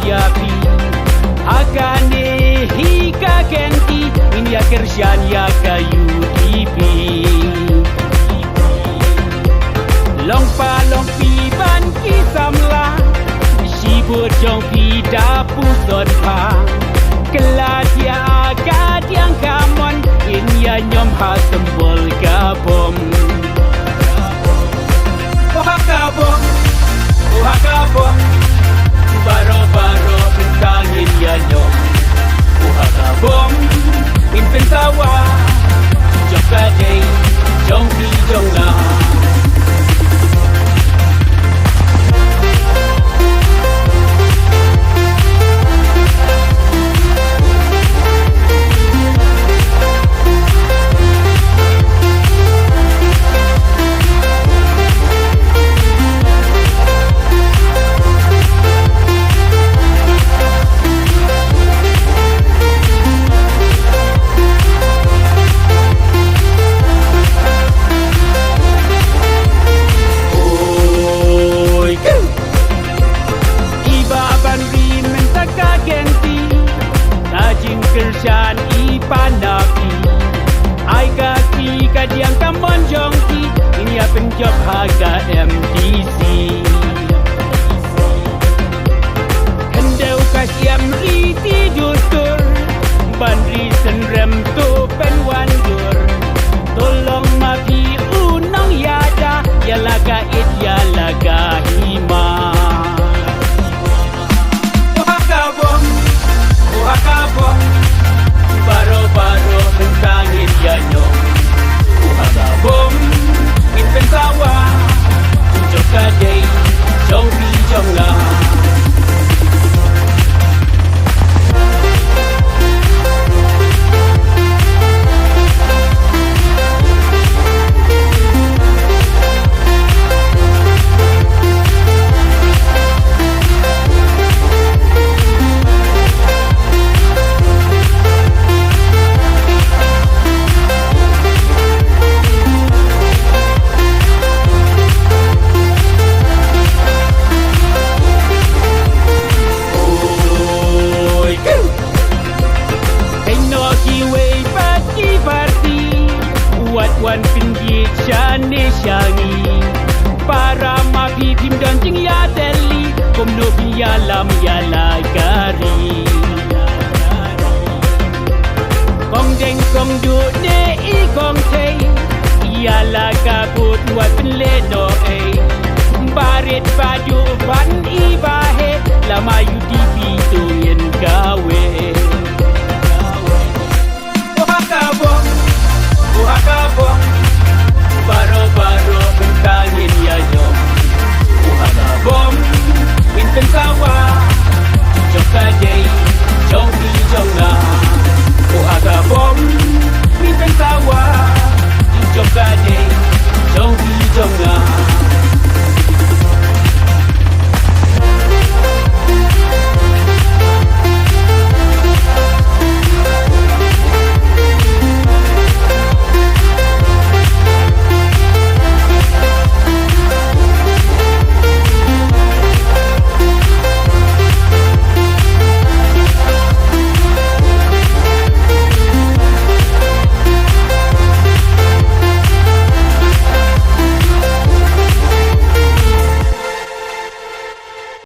yapi Agane hika kenti Ini ya kerjaan ya kayu ipi Longpa longpi ban kisamla Sibut jong pi dapu son pa Kelatia agad yang kamon In ya nyom ha sembol gabom Kabom, kabom, baro-baro bentangin ya nyom. Kabom, pimpin tawa, jom kadai, jom pi jom la. Kerjaan ipan napi Ai kaki kadiang kamon jongki Ini ya penjob harga MTC Hendau kasiam riti dustur Bandri senrem tu penwandur Tolong mapi unang yada Yalaga it yalaga hima Kabom, kabom Baro-baro bentangin ya nyom Kabom, pimpin tawa Jom kadai, jom pi jom la Wan pinggir jane syangi Para mapi pim dan jing ya deli Kom no ya lam ya lagari Kong deng kong du ne i kong te Ya laga put wat le no e Barit badu van i bahe Lama